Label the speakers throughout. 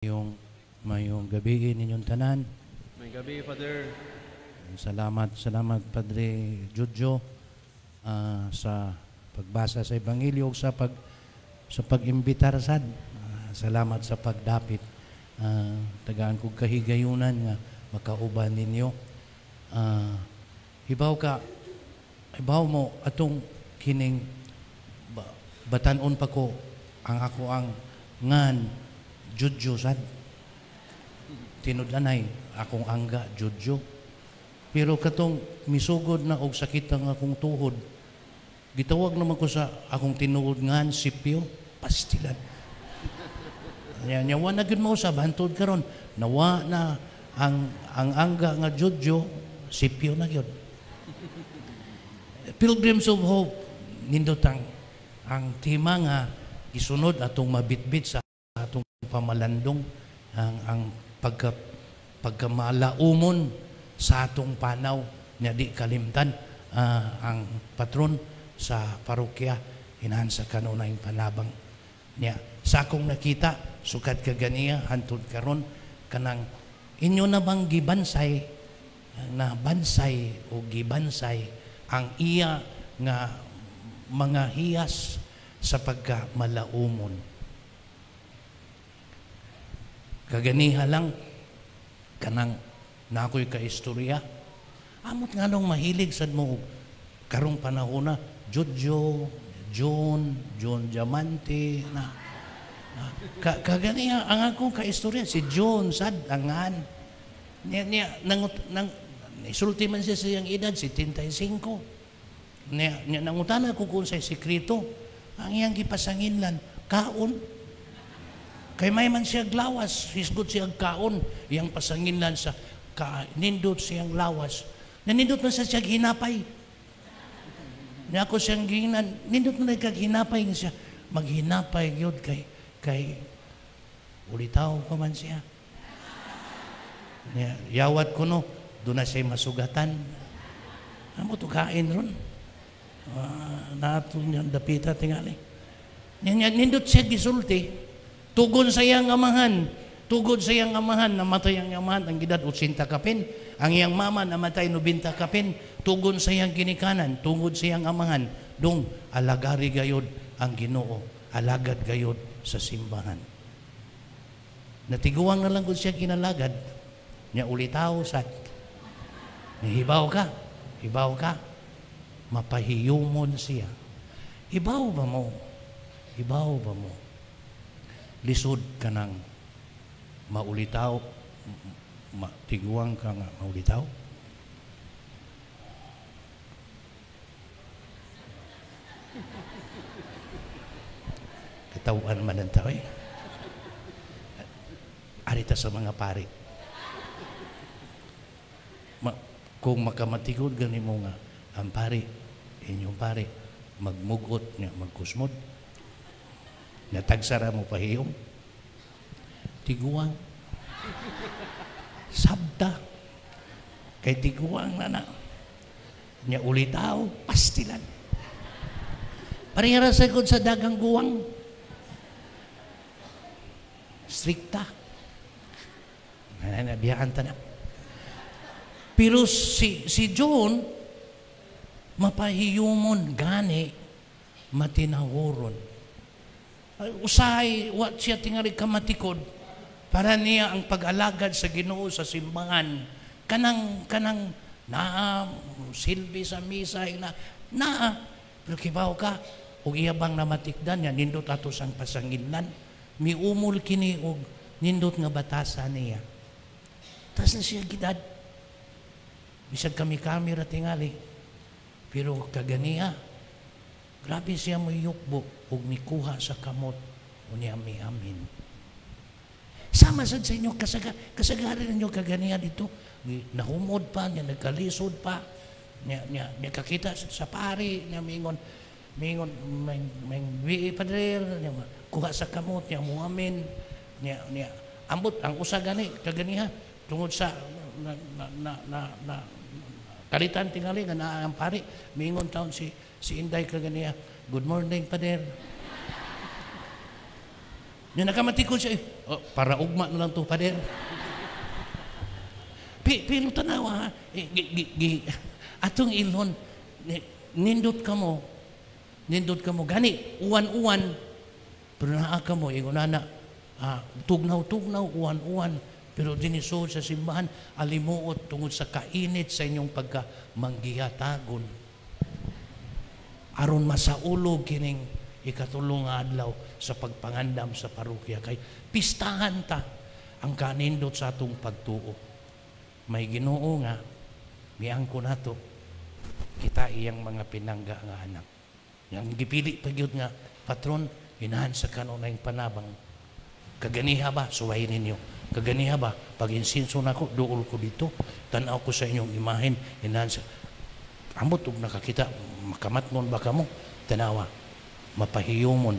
Speaker 1: Mayong gabi ninyong tanan.
Speaker 2: May gabi, Father.
Speaker 1: Salamat Padre Jojo sa pagbasa sa Ebanghelyo sa pag-imbitar sad. Salamat sa pagdapit. Tagaan kog kahigayunan nga makauban ninyo. Hibaw mo atong kining batanon pa ko ang ngan Jojo sad. Tinudlanay akong angga Jojo. Pero katong misugod na og sakit ang akong tuhod, gitawag naman ko sa akong tinuod ngan Sipyo, pastilan. Nyawa na gud mo sa bantod karon. Nawa na ang angga nga Jojo, Sipyo na gyud. Pilgrims of Hope, nindot ang tema nga gisunod atong mabitbit sa atong pamalandong ang pagkamalaumon sa atong panaw nga di kalimtan ang patron sa parokya inahan sa kanunay panabang niya. Sa akong nakita sukad kaganiya hantod karon kanang inyo na bang gibansay na bansay o gibansay ang iya nga mga hiyas sa pagkamalaumon. Kaganiha lang kanang nakoy kaistorya. Amot nga nung mahilig sad mo karong panahon na Jojo, John Diamante na kaganiha ang akong kaistorya si John sad angan niya isulti man siya sa iyang edad 75. Niya nangutana ko kung sa sikreto ang iyang gipasanginlan kaon. Kay may man siya lawas, hisgot siya kaon, iyang pasanginlan sa nindot siyang lawas. Nanindot man siya hinapay. Niya ako siyang ginan, nindot man hinapay nga siya. Maghinapay yun kay ulitaw pa man siya. Niya, yawat ko no, doon na siya masugatan. Amo to kain ron. Nato niya dapita tingali. Niya nindot siya gisulti. Tugod sa iyang amahan, namatay ang amahan, ang gidad 80 kapin, ang iyang mama namatay 90 kapin, tugod sa iyang ginikanan, tugod sa iyang amahan, dong alagari gayod ang Ginoo, alagad gayod sa simbahan. Natiguang na lang kung siya kinalagad, niya ulitaw sa hibaw ka, mapahiyumon siya. Hibaw ba mo? Lisod ka ng maulitaw, tiguang ka nga maulitaw. Katawan man ang tao eh. Arita sa mga pari. Kung makamatigod ganin mo nga, ang pari, inyong pari, magmugot niya, magkusmod. Natagsara mo pahiyong. Tiguang. Sabda. Kay tiguang na. Nya ulitaw, pastilan. Parihara sa ikot sa dagang guwang. Strikta. Nabiyaan ta na. Pero si John, mapahiyumon, gani, matinahuron. Usahay, what siya tingali kamatikod para niya ang pag-alagad sa Ginoo sa simbahan. Kanang silbi sa misa, pero kibaw ka, o iyabang na matikdan niya, nindot ato sang pasanginlan, miumol kini og nindot nga batasan niya. Tas na siya gidad. Bisag kami kamera tingali, pero kaganiya, grabe siya mo yukbo ug mikuha sa kamot o niya may amin. Sama sad sa inyo kasagaran ninyo kaganiya dito. Nahumod pa, niya nagkalisod pa. Niya kakita sa pari, niya mingon may padre, kuha sa kamot, niya mo amin. Niya ambot ang usa gani kaganiha tungod sa kalitan tingali nga naa ang pari. Mingon taon si Inday kaganiya, good morning, Pader. Nya nakamatikod siya, oh, para ugma na lang to, pader. Pero tanawa, atong ilon, nindot ka mo, gani, uwan-uwan, pero naa ka mo, ingunana, tugnaw-tugnaw, uwan-uwan, pero dinisod sa simbahan, alimuot tungod sa kainit sa inyong pagkamanggiatagon. Aron masaulog kining ikatulong nga adlaw sa pagpangandam sa parokya. Kay pistahan ta ang kanindot sa atong pagtuo. May Ginoo nga, miangko nato, kita iyang mga pinangga nga anak. Yang gipili pagyud nga, patron, inahan sa kanunay panabang. Kaganiha ba? Suwayin ninyo. Kaganiha ba? Pag insinso na ko, duol ko dito, tanaw ko sa inyong imahin, inahan sa... Amot ug nakakita, makamatnon ba ka mo? Tanawa, mapahiyumon.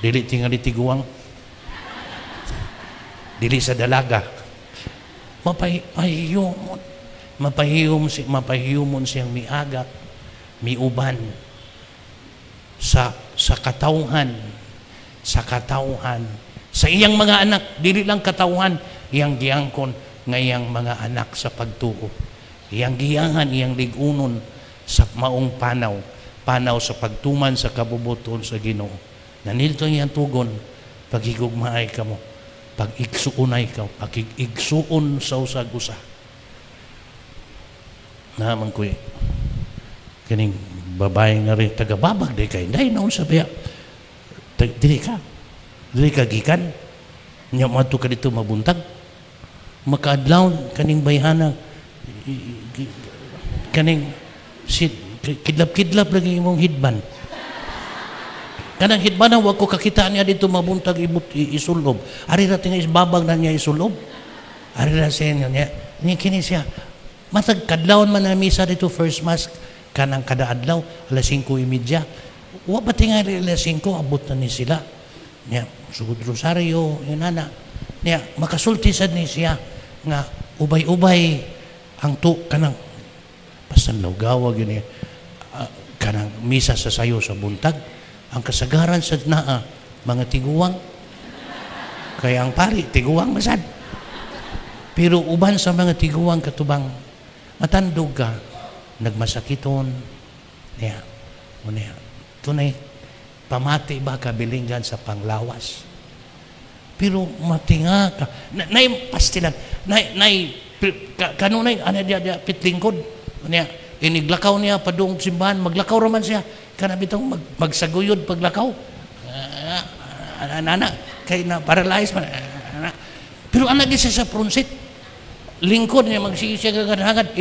Speaker 1: Dili tingali tiguang. Dili sa dalaga. Mapahiyumon. Mapahiyumon siyang miagak, miuban sa katawhan, sa iyang mga anak, dili lang katawhan, iyang giangkon nga iyang mga anak sa pagtuo. Iyang giyangan, iyang ligunon sa maong panaw sa pagtuman sa kabubuton sa Ginoo. Nanilto iyang tugon, pagigugmaay ka mo, pag-igsuunay ka, pag-igsuon sa usag-usa. Naman ko kaning babae nga rin tagababag di kay dahil naon sa biya dili ka gikan nya mato ka dito mabuntag makaadlaw kaning bayhana kaning kidlap lagi imong hidban kanang hidban wag ko kakita niya dito mabuntag isulob ari ra tinga isbabag na niya isulob ari ra sa inyo niya ni kini siya matag kadlawon man na misa dito first mass kanang kada adlaw alas 5:30 wa ba tingali alas 5 abot na ni sila niya sugod rosaryo inana niya makasulti sad ni siya nga ubay-ubay ang kanang pasan lawgawa gini kanang misa sa sayo sa buntag ang kasagaran sad naa mga tiguwang kaya ang pari tiguwang masad pero uban sa mga tiguwang katubang matandog ka, nagmasakiton, niya, tunay, pamati ba ka bilinggan sa panglawas. Pero matinga ka, pastilan, kanunay, dia pitlingkod, niya, iniglakaw niya, padung simbahan, maglakaw raman siya, kanabitong magsaguyod paglakaw, kay na paralyze man, pero anak siya sa pronsit, lingkod niya magsisiya kagad-hagad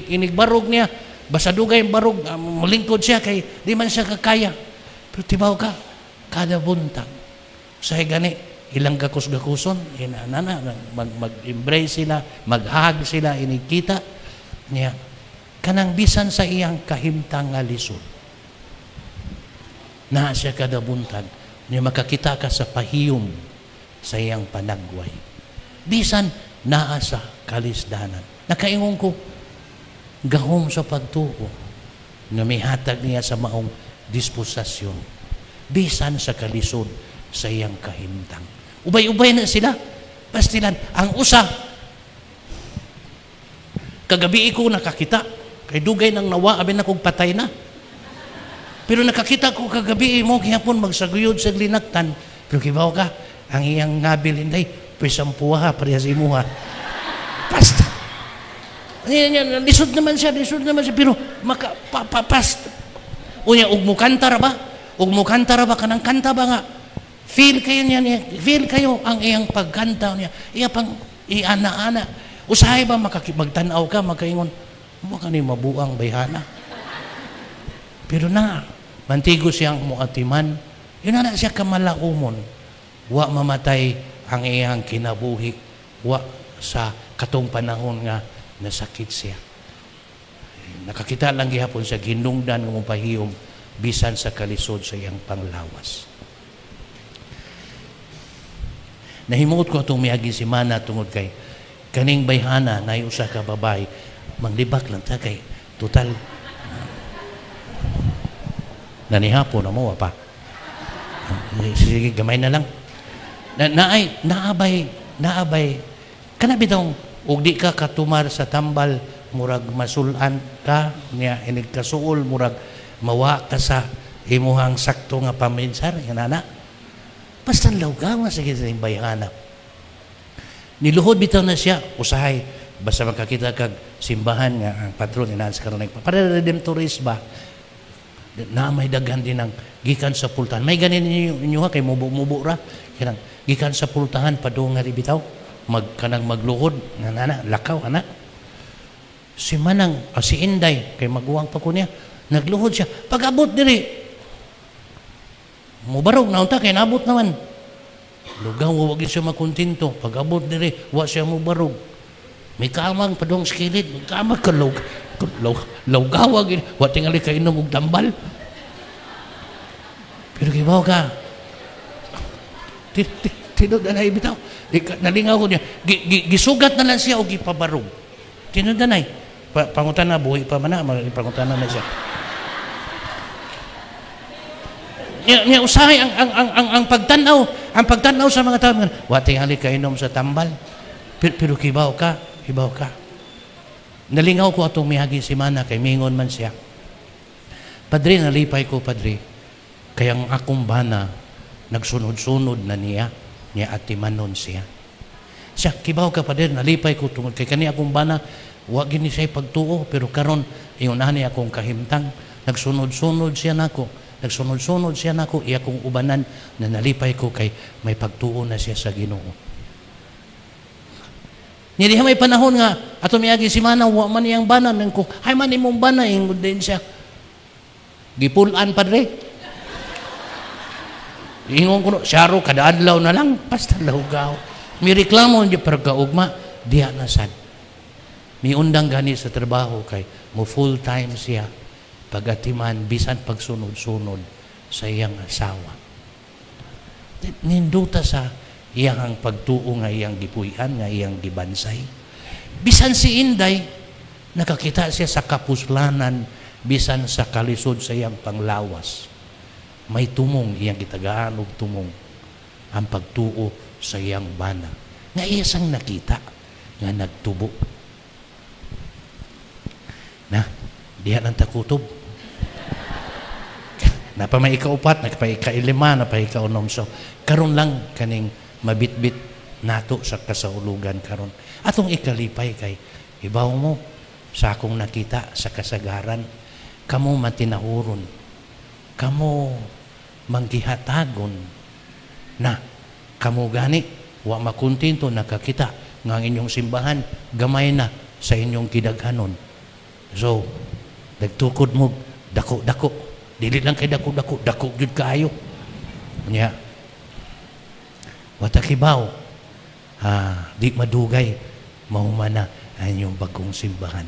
Speaker 1: inigbarog niya basta dugay ang barog malingkod siya kay di man siya kakaya pero tibaw ka kada buntag sa gani ilang gakus-gakuson mag-embrace sila mag-hug sila inigkita niya kanang bisan sa iyang kahimtang nga lisod na siya kada buntag niya makakita ka sa pahiyom sa iyang panagway bisan naa sa kalisdanan. Nakaingon ko, gahom sa pagtuo na may hatag niya sa maong disposasyon. Bisan sa kalisod sa iyang kahimtang. Ubay-ubay na sila. Pastilan, ang usa, kagabi ko nakakita, kay dugay nang nawa, abin akong patay na. Pero nakakita ko kagabi mo, kihapon magsaguyod sa linaktan. Pero kibaw ka, ang iyang ngabil, hindi, pisampuha, parehas imuha. Basta. Lisod naman siya, pero unya, ug mo kanta ra ba, kanang kanta ba nga, feel kayo ang iyang pagkanta niya, iya pang iana-ana, usahay ba magtanaw ka, magkaingon, baka ni mabuang bayhana. Pero na, mantigo siyang muatiman, yun na siya kamalaumon, wa mamatay ang iyang kinabuhi wa sa katong panahon nga nasakit siya. Nakakita lang gihapon sa ginungdan ng mapahiyom bisan sa kalisod sa iyang panglawas. Nahimuot ko itong miagi si Mana tungod kay kaning bayhana na usa ka babay manglibak lang ta kay total Nanihapon na mo, pa. Sige, gamay na lang. Naabay, kanabitong, ug di ka katumar sa tambal, murag masulan ka, niya inig kasuol, murag mawa ka sa imuhang sakto nga paminsar, yan na. Basta lawgaw nga sige sa imbayana. Niluhod bitaw na siya, usahay, basta makakita kag simbahan nga ang patron inaas karon para redemptorist ba na may daghan din ng gikan sa pultahan. May ganin inyo ha kay mubo ra kanang gikan sa pultahan padung nga bitaw kanang magluhod nga nana lakaw ana. Si Manang si Inday kay maguwang pa ko niya nagluhod siya pag-abot diri mubarog na unta kay nabot naman. Lugaw wag siya makontento pag-abot diri wa siya mubarog. May kamang padong skilid, may kamang lawgawag, wa tingali ka inom og tambal. Pero kibaw ka, tinod na bitaw. Nalingaw ko niya, gisugat na lang siya o gipabarog. Tinod na pangutan na, buhay pa man na, pangutan na siya. Niya usahay ang pagtanaw sa mga tao, wa tingali ka inom sa tambal. Pero kibaw ka. Nalingaw ko atong mihagi si Mana kay mingon man siya. Padre, nalipay ko, Padre. Kaya ang akong bana, nagsunod-sunod na niya atimanon siya. Siya, kibaw ka, Padre, nalipay ko tungod. Kay kani akong bana, wag gini siya pagtuo, pero karon iyon ani akong kahimtang. Nagsunod-sunod siya nako. Iya kong ubanan na nalipay ko kay may pagtuo na siya sa Ginoo. Niliha may panahon nga, ato miyagi si Mana, wa man iyang banan, ko, hay man imong banan, ingod din siya. Gipulan, Padre. Ingon ko, siyaro, kada adlaw na lang, basta lawgaw. May reklamo, hindi pergaugma, diya na sad. May undang gani sa trabaho kay, mo full time siya, pagatiman, bisan pagsunod-sunod sa iyang asawa. Ninduta sa iyang ang pagtuo nga iyang gipuy-an, nga iyang gibansay. Bisan si Inday, nakakita siya sa kapuslanan, bisan sa kalisod sa iyang panglawas. May tumong iyang gitagaan og tumong ang pagtuo sa iyang bana. Nga iya sang nakita, nga nagtubo. Na, diyan ang takutob. Napa may ikaupat, napa napa ikaunom. So, karon lang kaning mabitbit nato sa kasahulugan karon. Atong ikalipay kay ibaw mo sa akong nakita sa kasagaran, kamo matinahuron, kamo manggihatagon na kamo gani wa makontento nakakita nga ang inyong simbahan gamay na sa inyong kidaghanon. So nagtukod mo dako-dako, dili lang kay dako jud kaayo nya. Watakibaw, di madugay, mahumana ang inyong bagong simbahan.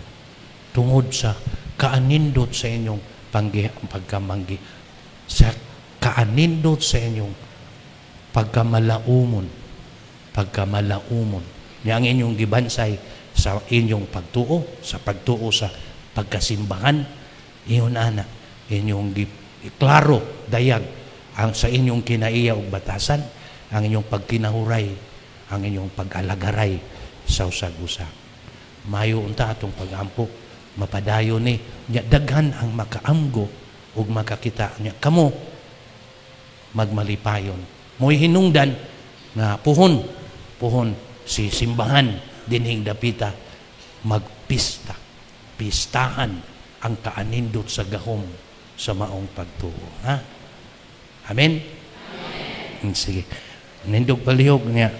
Speaker 1: Tungod sa kaanindot sa inyong pagkamanggi, sa kaanindot sa inyong pagkamalaumon, niya ang inyong gibansay sa inyong pagtuo, sa pagtuo sa pagkasimbahan, iyon ana, inyong klaro, dayag, ang sa inyong kinaiya o batasan, ang inyong pagkinahuray, ang inyong pag-alagaray sa usag-usag. Mayo unta atong pag-ampo, mapadayo ni, daghan ang makaamgo o makakita niya. Kamo, magmalipayon. Mo'y hinungdan na puhon si simbahan dinhing dapita, magpista. Pistahan ang kaanindot sa gahom sa maong pagtuo. Ha? Amen? Sige. Nindog palihog niya.